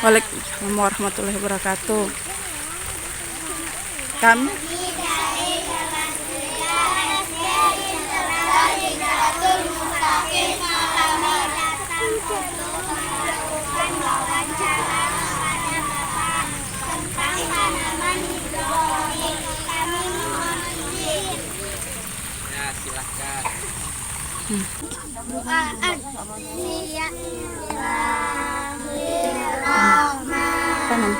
Waalaikumsalam warahmatullahi wabarakatuh. Kami ya, silahkan. tanam.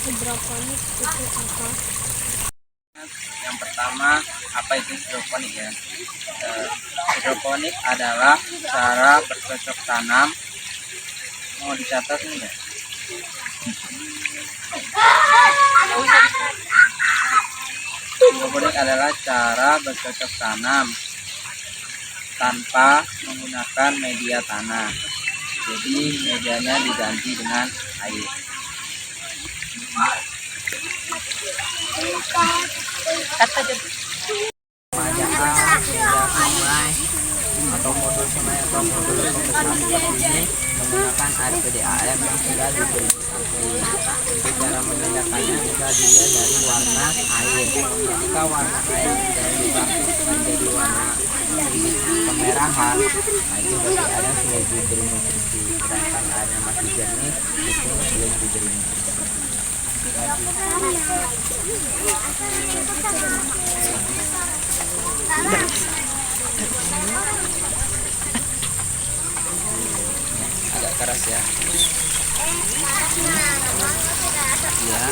Hidroponik itu apa? Yang pertama, apa itu hidroponik ya? Hidroponik adalah cara bercocok tanam. Mau dicatat enggak? Hidroponik adalah cara bercocok tanam tanpa menggunakan media tanah. Jadi medianya diganti dengan air. Pemajaan sungai atau modul sungai atau modul pembesaran ini menggunakan air PDAM yang sudah diberi sanksi. Untuk cara membedakannya bisa dilihat dari warna air. Jika warna air sudah berubah menjadi warna kemerahan, nah itu berarti air sudah diberi nutrisi. Sedangkan air yang masih jernih itu belum diberi nutrisi. Agak keras ya. Ya.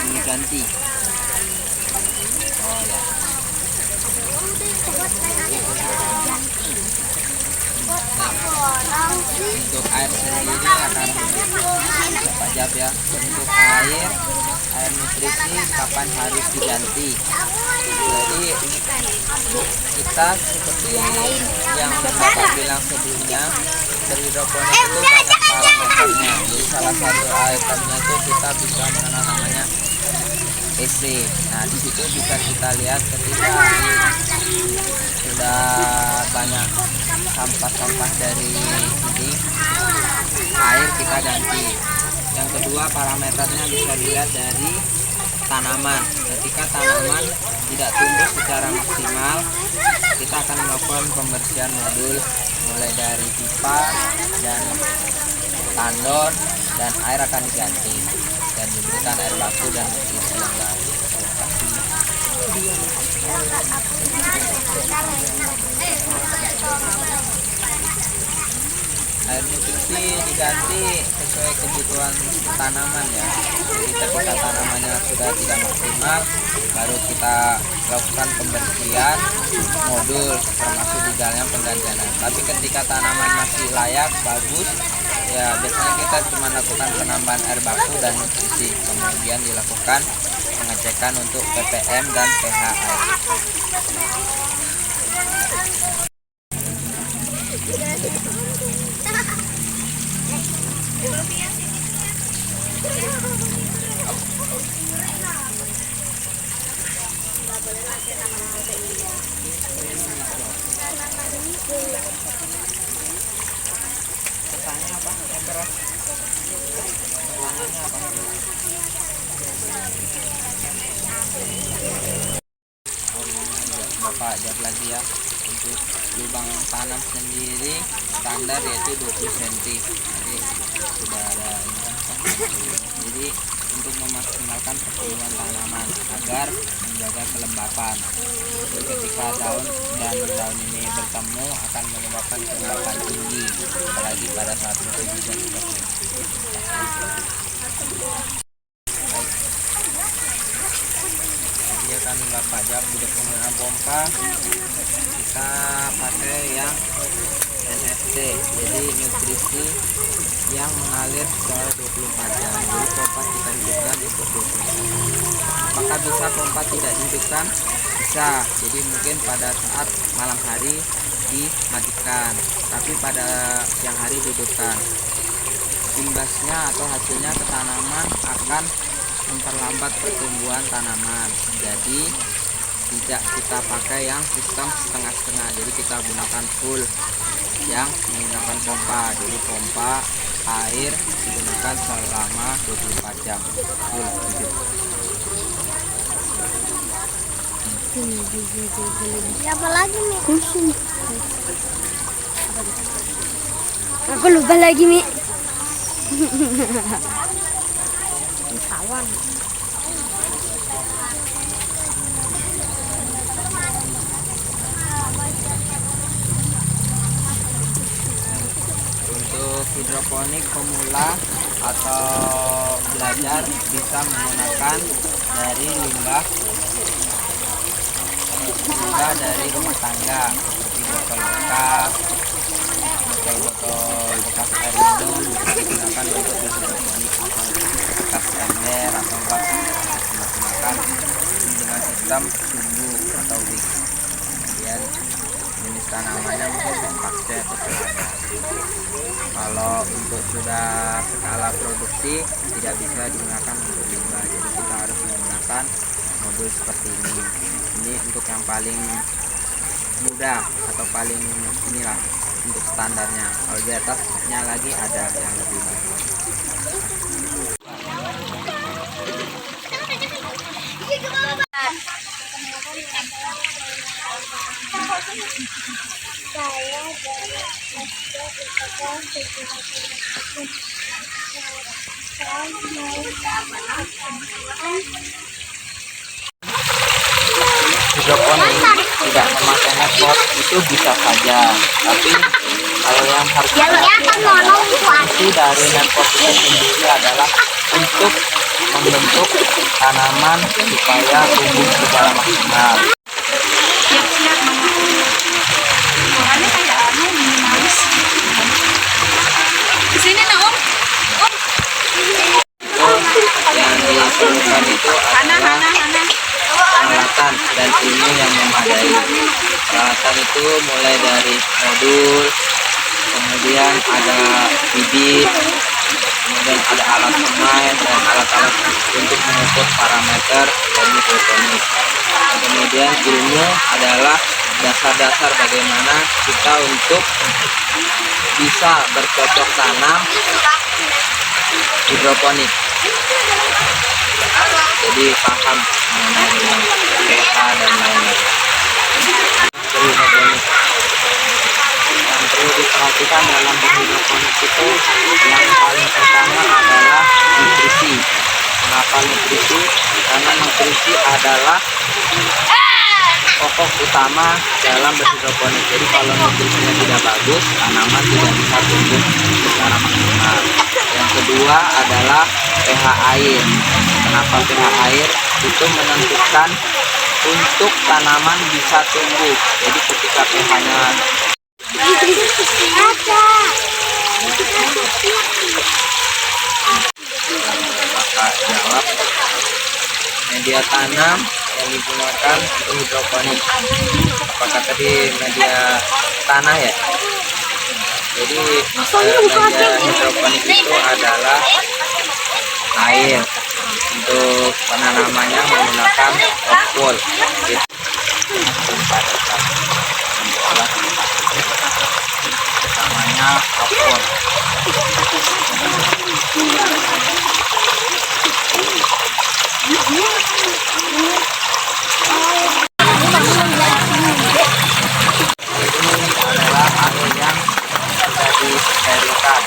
Ini ganti. Oh ya. Untuk air sendiri akan Pak Jab ya. Untuk air nutrisi kapan harus diganti. Jadi kita seperti yang Bapak bilang sebelumnya, berhidroponik itu banyak parameternya. Jadi salah satu itemnya itu kita bisa mengenal namanya EC. Nah di situ bisa kita lihat ketika sudah banyak sampah-sampah dari sini, air kita ganti. Yang kedua, parameternya bisa dilihat dari tanaman. Ketika tanaman tidak tumbuh secara maksimal, kita akan melakukan pembersihan modul mulai dari pipa dan tandon, dan air akan diganti dan diberikan air baku dan nutrisi yang lain. Air nutrisi diganti sesuai kebutuhan tanaman ya. Jadi ketika tanamannya sudah tidak maksimal, baru kita lakukan pembersihan modul termasuk di dalamnya penggantian air. Tapi ketika tanaman masih layak, bagus, ya biasanya kita cuma lakukan penambahan air baku dan nutrisi. Kemudian dilakukan pengecekan untuk ppm dan pH air. Pertanyaannya apa? Pertanyaannya apa? Bapak jawab lagi ya. Untuk lubang tanam sendiri standar yaitu 20 cm. Jadi sudah ada ini kan. Jadi untuk memaksimalkan pertumbuhan tanaman agar menjaga kelembapan. Jadi ketika daun dan daun ini bertemu akan menyebabkan kelembapan tinggi, apalagi pada saat musim hujan seperti ini. Jadi akan Bapak jawab untuk penggunaan pompa kita pakai yang NFT, jadi nutrisi yang mengalir secara 24 jam. Jadi pompa kita hidupkan untuk 24 jam. Apakah bisa pompa tidak dihidupkan? Bisa. Jadi mungkin pada saat malam hari dimatikan, tapi pada siang hari dihidupkan. Imbasnya atau hasilnya ke tanaman akan memperlambat pertumbuhan tanaman. Jadi tidak kita pakai yang sistem setengah-setengah, jadi kita gunakan full yang menggunakan pompa. Jadi pompa air digunakan selama 24 jam full hidup. Apa lagi nih? Kusum. Aku lupa lagi nih. Tawan. Untuk hidroponik pemula atau belajar bisa menggunakan dari limbah dari rumah tangga seperti botol bekas air minum bisa digunakan untuk hidroponik, atau bekas ember atau bak makan ini dengan sistem sumbu atau wick. Kemudian jenis tanamannya mungkin kompakte atau selada. Kalau untuk sudah skala produksi tidak bisa digunakan untuk limbah, jadi kita harus menggunakan modul seperti ini. Ini untuk yang paling mudah atau paling inilah untuk standarnya. Kalau di atasnya lagi ada yang lebih bagus. Saya dari Hidroponik tidak memakai netpot itu bisa saja, tapi kalau yang harus fungsi dari netpot itu sendiri adalah untuk membentuk tanaman supaya tumbuh secara maksimal. Siap-siap mama. Soalnya kayak anu minimalis. Kesini nah om. Yang diperlukan itu adalah peralatan dan ilmu yang memadai. Peralatan itu mulai dari modul, kemudian ada bibit, kemudian ada alat pemain dan alat-alat untuk mengukur parameter dari hidroponik. Kemudian ilmu adalah dasar-dasar bagaimana kita untuk bisa bercocok tanam hidroponik. Jadi paham mengenai pH dan lain-lain. Hidroponik yang perlu diperhatikan dalam hidroponik itu yang paling pertama adalah nutrisi. Kenapa nutrisi? Karena nutrisi adalah pokok utama dalam berhidroponik. Jadi kalau nutrisinya tidak bagus, tanaman tidak bisa tumbuh secara maksimal. Yang kedua adalah pH air. Kenapa pH air? Itu menentukan untuk tanaman bisa tumbuh. Jadi ketika pH-nya Kakak jawab, media tanam yang digunakan untuk hidroponik. Apakah tadi media tanah ya? Jadi media hidroponik itu adalah air. Untuk penanamannya menggunakan topol. Namanya topol. Ini adalah air yang sudah disterilkan.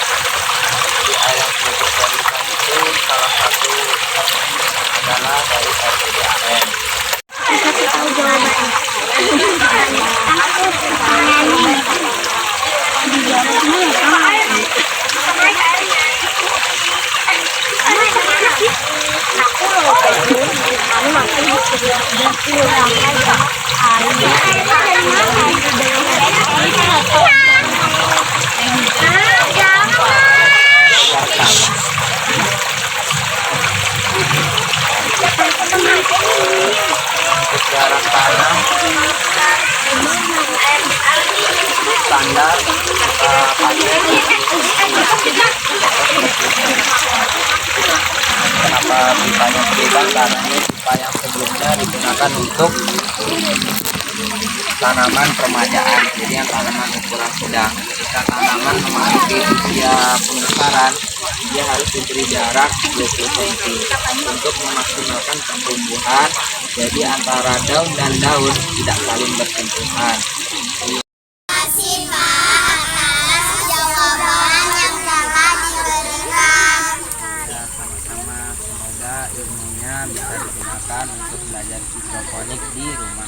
Jadi air yang sudah disterilkan itu salah satu adalah dari RPDAM. Kasih tahu jawabannya. Untuk jarak tanam standar kita pakai. Kenapa pipanya beda? Karena ini pipa yang sebelumnya digunakan untuk tanaman permajaan, jadi yang tanaman ukuran sedang. Ketika tanaman memasuki usia pemekaran, dia harus diberi jarak 20 cm untuk memaksimalkan pertumbuhan, jadi antara daun dan daun tidak saling bersentuhan. Kasih Pak atas jawaban yang telah diberikan. Ya, sama-sama, semoga ilmunya bisa digunakan untuk belajar hidroponik di rumah.